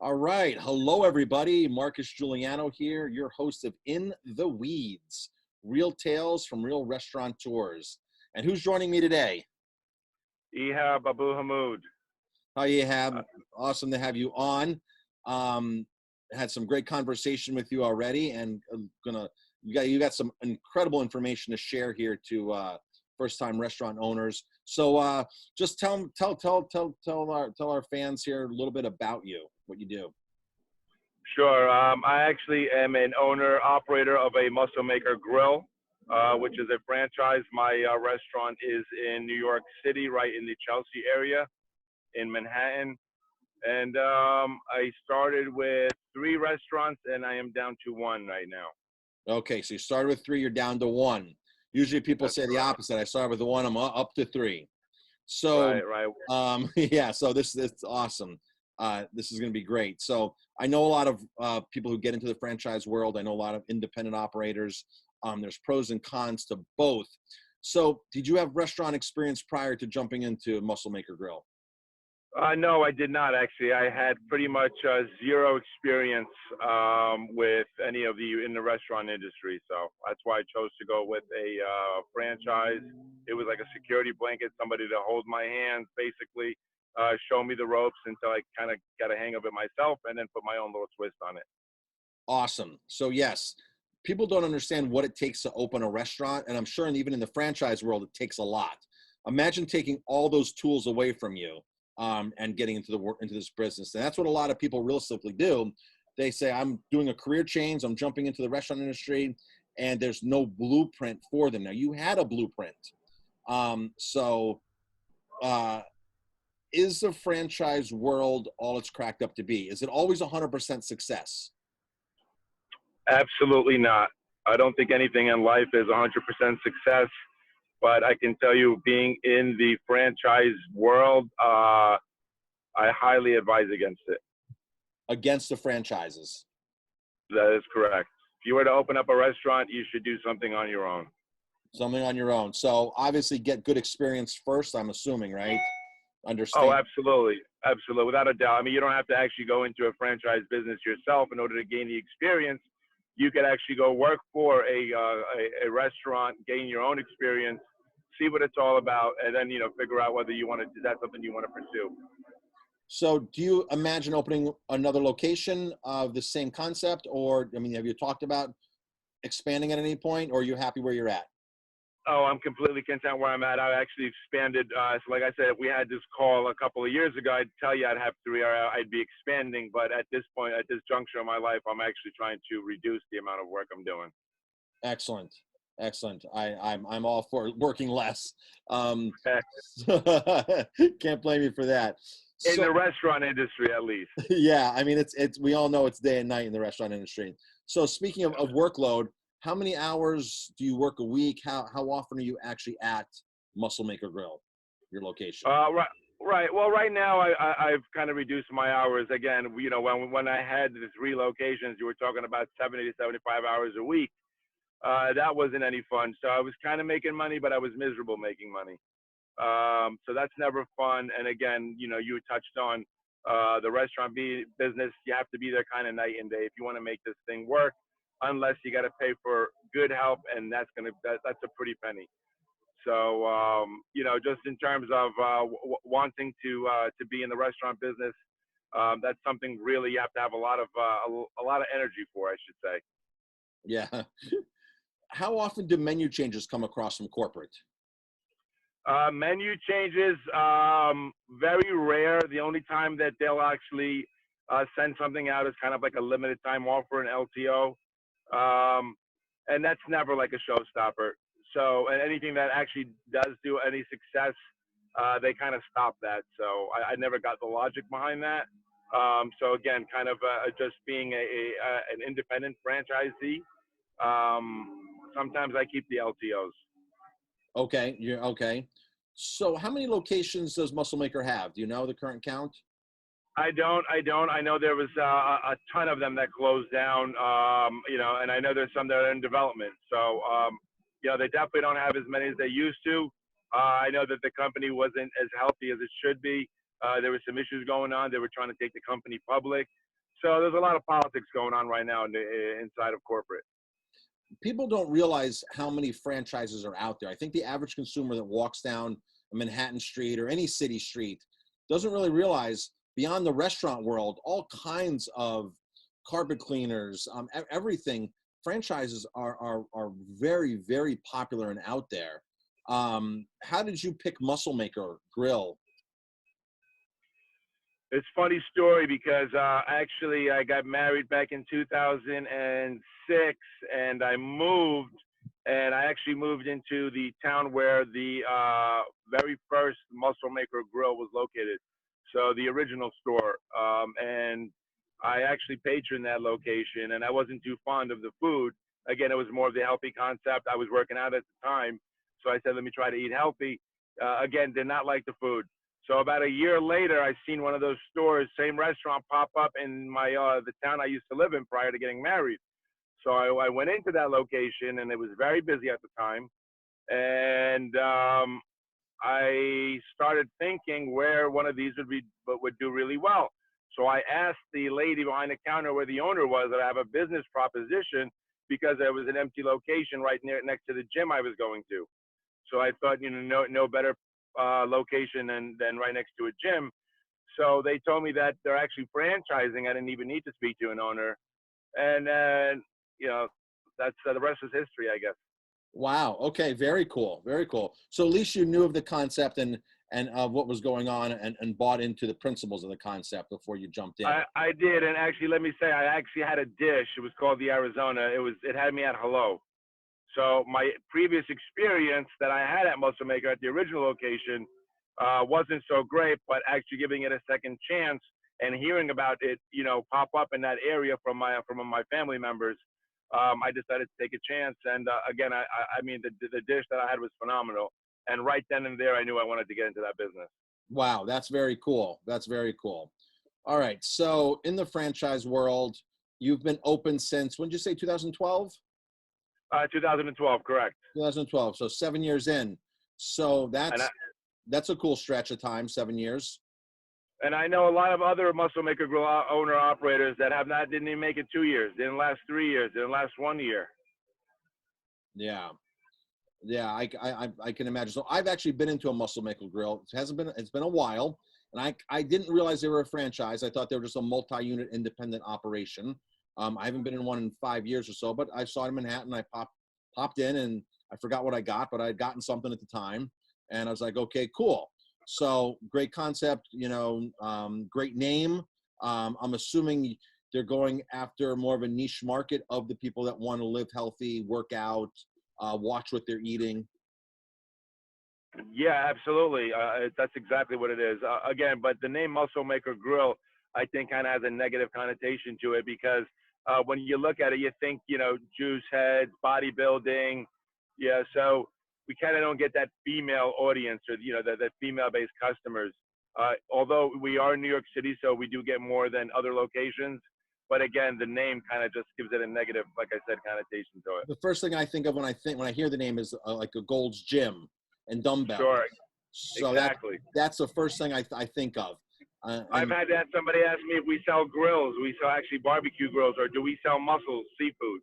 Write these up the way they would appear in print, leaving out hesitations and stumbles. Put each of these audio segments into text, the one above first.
All right. Hello, everybody. Marcus Guiliano here, your host of In the Weeds, real tales from real restaurateurs. And who's joining me today? Ehab Abuhamoud. Hi, Ehab. Awesome to have you on. Had some great conversation with you already, and I'm you got some incredible information to share here to first-time restaurant owners. So just tell our fans here a little bit about you, what you do. Sure. I actually am an owner operator of a Muscle Maker Grill, which is a franchise. My restaurant is in New York City, right in the Chelsea area in Manhattan. And I started with 3 restaurants, and I am down to 1 right now. Okay, so you started with 3, you're down to 1. Usually people say the opposite. I started with 1, I'm up to 3. So, right. yeah, so this is awesome. This is going to be great. So I know a lot of people who get into the franchise world. I know a lot of independent operators. There's pros and cons to both. So did you have restaurant experience prior to jumping into Muscle Maker Grill? No, I did not actually. I had pretty much 0 experience with any of you in the restaurant industry. So that's why I chose to go with a franchise. It was like a security blanket, somebody to hold my hands, basically show me the ropes until I kind of got a hang of it myself and then put my own little twist on it. Awesome. So yes, people don't understand what it takes to open a restaurant. And I'm sure even in the franchise world, it takes a lot. Imagine taking all those tools away from you. And getting into this business. And that's what a lot of people realistically do. They say, I'm doing a career change, I'm jumping into the restaurant industry, and there's no blueprint for them. Now, you had a blueprint. Is the franchise world all it's cracked up to be? Is it always 100% success? Absolutely not. I don't think anything in life is 100% success. But I can tell you, being in the franchise world, I highly advise against it. Against the franchises? That is correct. If you were to open up a restaurant, you should do something on your own. Something on your own. So obviously get good experience first, I'm assuming, right? Understand. Oh, absolutely. Absolutely. Without a doubt. I mean, you don't have to actually go into a franchise business yourself in order to gain the experience. You could actually go work for a restaurant, gain your own experience, see what it's all about, and then, figure out whether you want to, is that something you want to pursue. So do you imagine opening another location of the same concept? Or, I mean, have you talked about expanding at any point, or are you happy where you're at? Oh, I'm completely content where I'm at. I actually expanded. So like I said, if we had this call a couple of years ago, I'd tell you I'd have 3 or I'd be expanding. But at this point, at this juncture of my life, I'm actually trying to reduce the amount of work I'm doing. Excellent. Excellent. I'm all for working less. Can't blame you for that. In the restaurant industry, at least. Yeah, I mean, it's we all know it's day and night in the restaurant industry. So speaking of workload, how many hours do you work a week? How often are you actually at Muscle Maker Grill, your location? Right. Well, right now I've kind of reduced my hours. Again, when I had the 3 locations, you were talking about 70 to 75 hours a week. That wasn't any fun. So I was kind of making money, but I was miserable making money. So that's never fun. And again, you touched on the restaurant business. You have to be there kind of night and day if you want to make this thing work, unless you got to pay for good help, and that's a pretty penny. So just in terms of wanting to be in the restaurant business, that's something really you have to have a lot of energy for, I should say. Yeah. How often do menu changes come across from corporate? Menu changes, very rare. The only time that they'll actually send something out is kind of like a limited time offer, an LTO. And that's never like a showstopper. So, and anything that actually does do any success, they kind of stop that. So I never got the logic behind that. So again, kind of just being an independent franchisee, sometimes I keep the LTOs. Okay, you're okay. So how many locations does Muscle Maker have? Do you know the current count? I don't. I know there was a ton of them that closed down, and I know there's some that are in development. So, they definitely don't have as many as they used to. I know that the company wasn't as healthy as it should be. There were some issues going on. They were trying to take the company public. So there's a lot of politics going on right now inside of corporate. People don't realize how many franchises are out there. I think the average consumer that walks down a Manhattan street or any city street doesn't really realize beyond the restaurant world, all kinds of carpet cleaners, everything. Franchises are very, very popular and out there. How did you pick Muscle Maker Grill? It's a funny story because actually I got married back in 2006, and I moved, and I actually moved into the town where the very first Muscle Maker Grill was located. So the original store, and I actually patroned that location, and I wasn't too fond of the food. Again, it was more of the healthy concept. I was working out at the time, so I said, let me try to eat healthy. Again, did not like the food. So about a year later, I seen one of those stores, same restaurant, pop up in my the town I used to live in prior to getting married. So I went into that location, and it was very busy at the time. And I started thinking where one of these would do really well. So I asked the lady behind the counter where the owner was that I have a business proposition because there was an empty location right next to the gym I was going to. So I thought, no better location than right next to a gym. So they told me that they're actually franchising. I didn't even need to speak to an owner. And then, that's the rest is history, I guess. Wow. Okay. Very cool. Very cool. So at least you knew of the concept and what was going on and bought into the principles of the concept before you jumped in. I did. And actually, let me say, I actually had a dish. It was called the Arizona. It had me at hello. So my previous experience that I had at Muscle Maker at the original location wasn't so great, but actually giving it a second chance and hearing about it, pop up in that area from my family members, I decided to take a chance. And again, I mean, the dish that I had was phenomenal. And right then and there, I knew I wanted to get into that business. Wow. That's very cool. That's very cool. All right. So in the franchise world, you've been open since, when did you say, 2012? 2012, correct. 2012. So 7 years in. So that's a cool stretch of time, 7 years. And I know a lot of other Muscle Maker Grill owner operators that didn't even make it 2 years, didn't last 3 years, didn't last 1 year. Yeah. Yeah, I can imagine. So I've actually been into a Muscle Maker Grill. It's been a while, and I didn't realize they were a franchise. I thought they were just a multi-unit independent operation. I haven't been in one in 5 years or so, but I saw it in Manhattan. I popped in, and I forgot what I got, but I had gotten something at the time, and I was like, okay, cool. So great concept, great name. I'm assuming they're going after more of a niche market of the people that want to live healthy, work out, watch what they're eating. Yeah, absolutely. That's exactly what it is. Again, but the name Muscle Maker Grill, I think, kind of has a negative connotation to it because when you look at it, you think, juice heads, bodybuilding. Yeah, so we kind of don't get that female audience or, that female-based customers. Although we are in New York City, so we do get more than other locations. But again, the name kind of just gives it a negative, like I said, connotation to it. The first thing I think of when I hear the name is like a Gold's Gym and dumbbells. Sure, So exactly. that's the first thing I think of. I've had that somebody ask me if we sell grills. We sell actually barbecue grills, or do we sell mussels, seafood?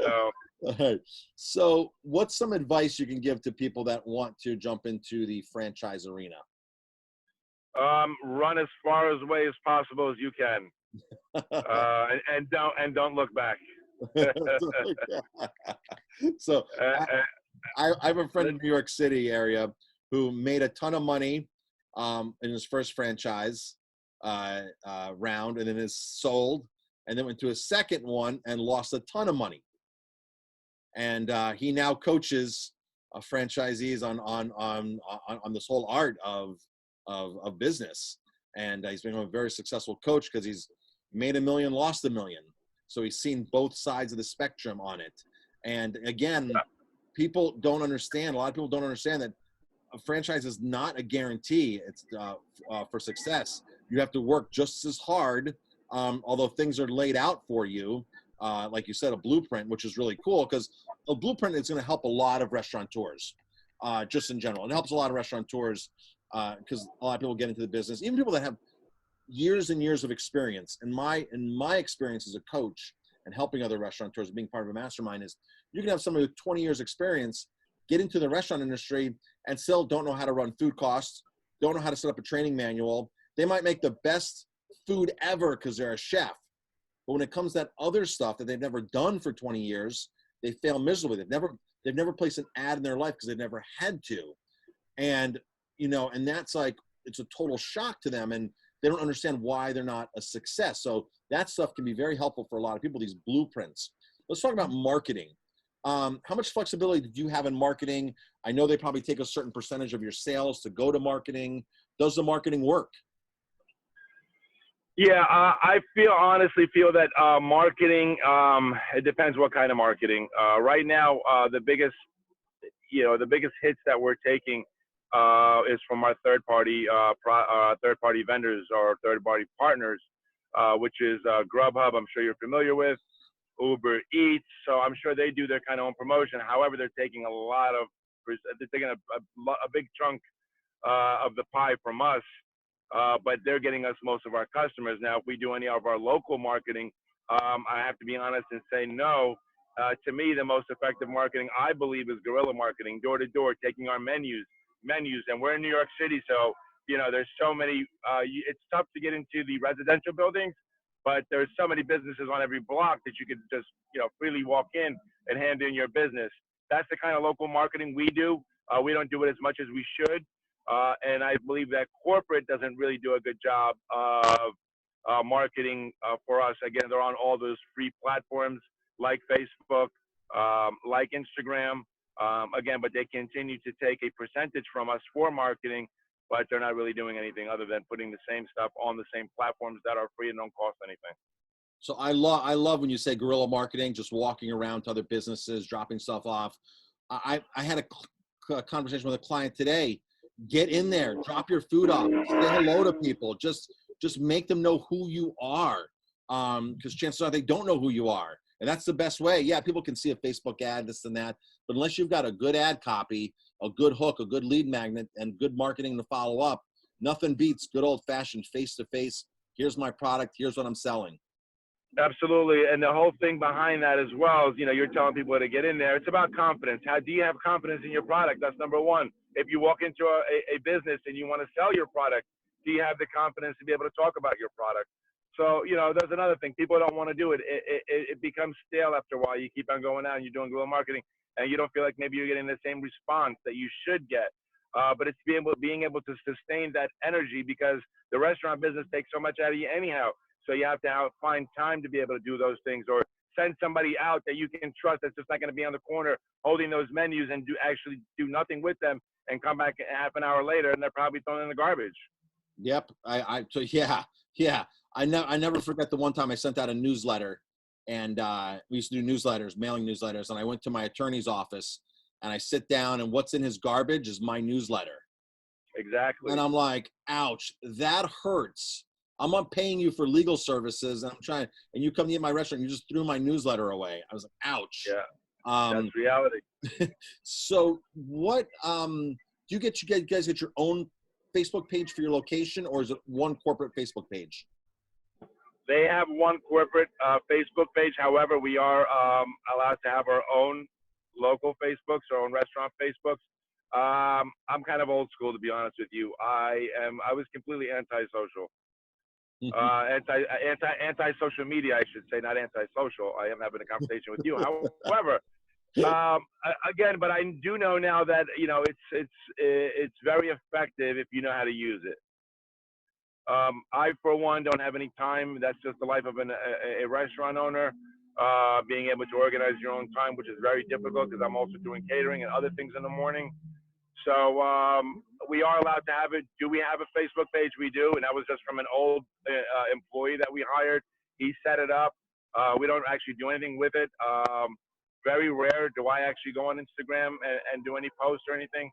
So. All right. So what's some advice you can give to people that want to jump into the franchise arena? Run as far away as possible as you can, and don't look back. So I have a friend in New York City area who made a ton of money in his first franchise round, and then is sold, and then went to a second one and lost a ton of money. And he now coaches franchisees on this whole art of business. And he's been a very successful coach because he's made $1 million, lost $1 million. So he's seen both sides of the spectrum on it. And again, people don't understand. A lot of people don't understand that a franchise is not a guarantee. It's for success. You have to work just as hard, although things are laid out for you. Like you said, a blueprint, which is really cool because a blueprint is going to help a lot of restaurateurs, just in general. It helps a lot of restaurateurs because a lot of people get into the business, even people that have years and years of experience. And my experience as a coach and helping other restaurateurs and being part of a mastermind is you can have somebody with 20 years experience get into the restaurant industry and still don't know how to run food costs, don't know how to set up a training manual. They might make the best food ever because they're a chef. But when it comes to that other stuff that they've never done for 20 years, they fail miserably. They've never placed an ad in their life because they've never had to. And, and that's like, it's a total shock to them. And they don't understand why they're not a success. So that stuff can be very helpful for a lot of people, these blueprints. Let's talk about marketing. How much flexibility did you have in marketing? I know they probably take a certain percentage of your sales to go to marketing. Does the marketing work? Yeah, I honestly feel that marketing, it depends what kind of marketing. Right now, the biggest hits that we're taking is from our third-party vendors or third-party partners, which is Grubhub. I'm sure you're familiar with Uber Eats. So I'm sure they do their kind of own promotion. However, they're taking a big chunk of the pie from us. But they're getting us most of our customers. Now, if we do any of our local marketing, I have to be honest and say no. To me, the most effective marketing, I believe, is guerrilla marketing, door to door, taking our menus. And we're in New York City, so, there's so many, it's tough to get into the residential buildings, but there's so many businesses on every block that you could just, freely walk in and hand in your business. That's the kind of local marketing we do. We don't do it as much as we should. And I believe that corporate doesn't really do a good job of marketing for us. Again, they're on all those free platforms like Facebook, like Instagram. Again, but they continue to take a percentage from us for marketing, but they're not really doing anything other than putting the same stuff on the same platforms that are free and don't cost anything. So I love when you say guerrilla marketing, just walking around to other businesses, dropping stuff off. I had a conversation with a client today. Get in there, drop your food off, say hello to people, just make them know who you are. Because chances are they don't know who you are. And that's the best way. Yeah, people can see a Facebook ad, this and that, but unless you've got a good ad copy, a good hook, a good lead magnet, and good marketing to follow up, nothing beats good old fashioned face-to-face. Here's my product, here's what I'm selling. Absolutely. And the whole thing behind that as well is, you're telling people to get in there. It's about confidence. How do you have confidence in your product? That's number one. If you walk into a business and you want to sell your product, do you have the confidence to be able to talk about your product? So, there's another thing. People don't want to do it. It becomes stale after a while. You keep on going out and you're doing guerrilla marketing and you don't feel like maybe you're getting the same response that you should get. But it's being able to sustain that energy because the restaurant business takes so much out of you anyhow. So you have to find time to be able to do those things or send somebody out that you can trust that's just not going to be on the corner holding those menus and actually do nothing with them and come back half an hour later and they're probably thrown in the garbage. Yep. Yeah. I never forget the one time I sent out a newsletter and we used to do newsletters, mailing newsletters. And I went to my attorney's office and I sit down and what's in his garbage is my newsletter. Exactly. And I'm like, ouch, that hurts. I'm not paying you for legal services and and you come to eat my restaurant, you just threw my newsletter away. I was like, ouch. Yeah, that's reality. So what, do you guys get your own Facebook page for your location or is it one corporate Facebook page? They have one corporate Facebook page. However, we are allowed to have our own local Facebooks, our own restaurant Facebooks. I'm kind of old school, to be honest with you. I was completely antisocial. Anti-social media, I should say, not antisocial. I am having a conversation with you. However, again, but I do know now that it's very effective if you know how to use it. I, for one, don't have any time. That's just the life of a restaurant owner. Being able to organize your own time, which is very difficult because I'm also doing catering and other things in the morning. So we are allowed to have it. Do we have a Facebook page? We do, and that was just from an old employee that we hired. He set it up. We don't actually do anything with it. Very rare do I actually go on Instagram and do any posts or anything.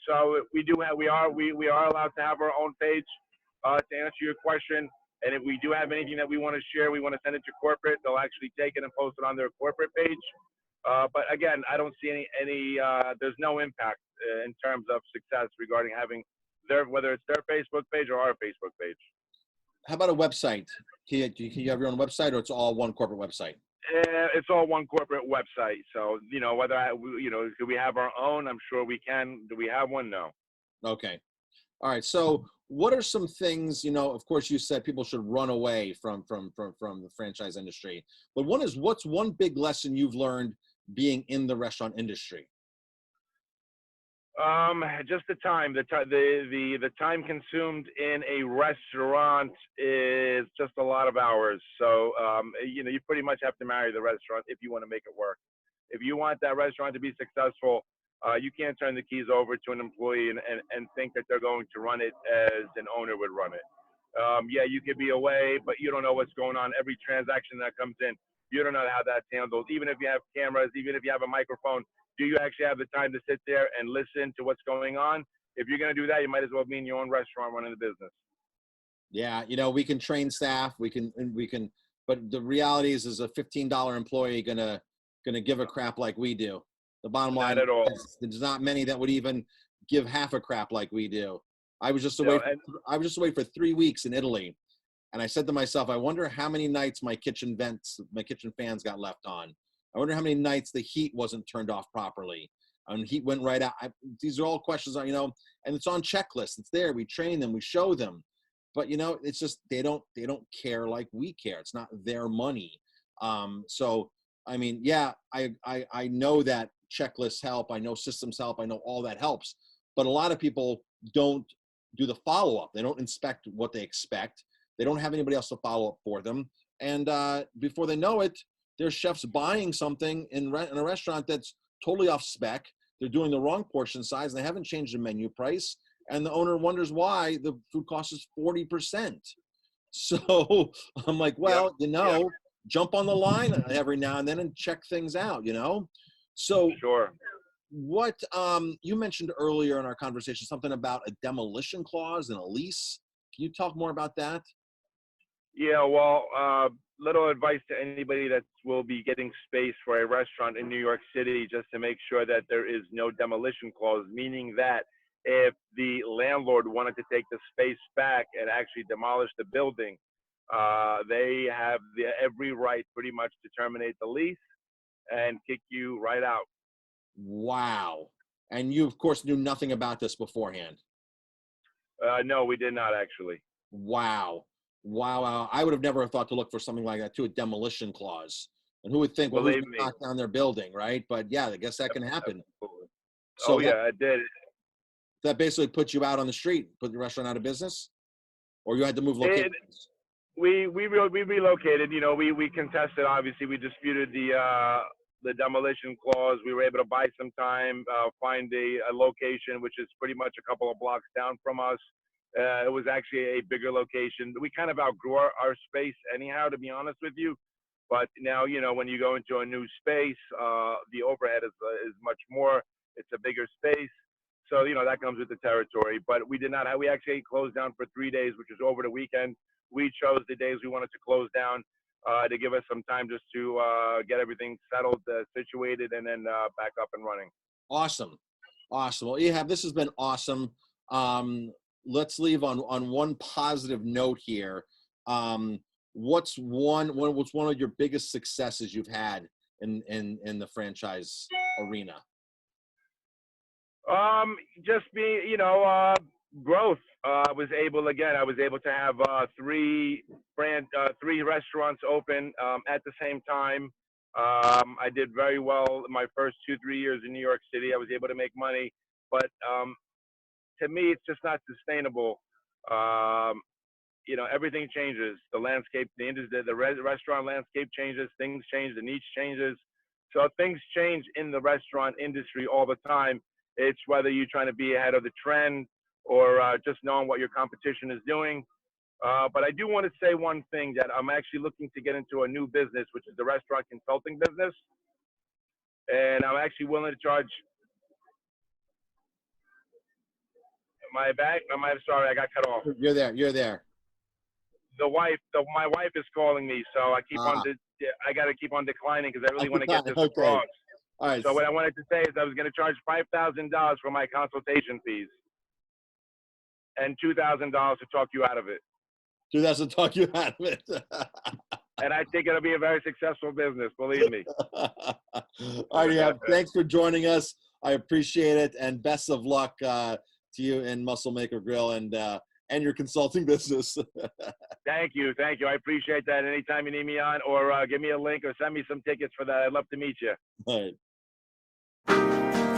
So we are allowed to have our own page. To answer your question, and if we do have anything that we want to share, we want to send it to corporate. They'll actually take it and post it on their corporate page. But again, I don't see any there's no impact in terms of success regarding having whether it's their Facebook page or our Facebook page. how about a website? Can you have your own website, or it's all one corporate website? It's all one corporate website. So, whether do we have our own? I'm sure we can. Do we have one? No. Okay. All right. So what are some things, of course you said people should run away from the franchise industry, but what's one big lesson you've learned being in the restaurant industry? Just the time. The time consumed in a restaurant is just a lot of hours. So, you pretty much have to marry the restaurant if you want to make it work. If you want that restaurant to be successful, you can't turn the keys over to an employee and think that they're going to run it as an owner would run it. Yeah, you could be away, but you don't know what's going on. Every transaction that comes in, you don't know how that's handled. Even if you have cameras, even if you have a microphone, do you actually have the time to sit there and listen to what's going on? If you're going to do that, you might as well be in your own restaurant running the business. Yeah, we can train staff, but the reality is a $15 employee gonna give a crap like we do? The bottom line Not at all. is there's not many that would even give half a crap like we do. I was just No, away. and I was just away for 3 weeks in Italy, and I said to myself, I wonder how many nights my kitchen fans got left on. I wonder how many nights the heat wasn't turned off properly, and heat went right out. These are all questions, and it's on checklists. It's there. We train them. We show them. But it's just they don't care like we care. It's not their money. So I mean, yeah, I know that checklists help. I know systems help. I know all that helps. But a lot of people don't do the follow up. They don't inspect what they expect. They don't have anybody else to follow up for them. And before they know it, there's chefs buying something in a restaurant that's totally off spec. They're doing the wrong portion size. And they haven't changed the menu price. And the owner wonders why the food cost is 40%. So I'm like, yep, well, yep, jump on the line every now and then and check things out, So sure. what you mentioned earlier in our conversation, something about a demolition clause and a lease. Can you talk more about that? Yeah, well, little advice to anybody that will be getting space for a restaurant in New York City, just to make sure that there is no demolition clause, meaning that if the landlord wanted to take the space back and actually demolish the building, they have every right pretty much to terminate the lease and kick you right out. Wow. And you, of course, knew nothing about this beforehand. No, we did not actually. Wow. Wow. Wow. I would have never thought to look for something like that, to a demolition clause. And who would think, well, who's Believe going to me. knock down their building, right? But yeah, I guess that can happen. Absolutely. Oh So yeah, it did. that basically put you out on the street, put the restaurant out of business, or you had to move It, locations. we relocated. We contested. Obviously, we disputed the demolition clause. We were able to buy some time, find a location which is pretty much a couple of blocks down from us. It was actually a bigger location. We kind of outgrew our space anyhow, to be honest with you. But now, when you go into a new space, the overhead is much more. It's a bigger space. So, that comes with the territory. But we did not have, we actually closed down for 3 days, which was over the weekend. We chose the days we wanted to close down to give us some time just to get everything settled, situated, and then back up and running. Awesome. Awesome. Well, Ehab, this has been awesome. Let's leave on one positive note here. What's one of your biggest successes you've had in the franchise arena? Just being, growth. I was able to have three restaurants open at the same time. I did very well in my first 2-3 years in New York City. I was able to make money, but to me, it's just not sustainable. Everything changes. The landscape, the industry, the restaurant landscape changes. Things change. The niche changes. So things change in the restaurant industry all the time. It's whether you're trying to be ahead of the trend or just knowing what your competition is doing. But I do want to say one thing, that I'm actually looking to get into a new business, which is the restaurant consulting business. And I'm actually willing to charge my back. Sorry, I got cut off. You're there. You're there. My wife is calling me, so Ah, I got to keep on declining because I really want to get this okay. across. All right. So what I wanted to say is I was going to charge $5,000 for my consultation fees and $2,000 to talk you out of it. Dude, that's the talk you out of it. And I think it'll be a very successful business, believe me. All right, Ehab, thanks for joining us. I appreciate it, and best of luck to you in Muscle Maker Grill and your consulting business. Thank you. Thank you. I appreciate that. Anytime you need me on, or give me a link or send me some tickets for that. I'd love to meet you. All right.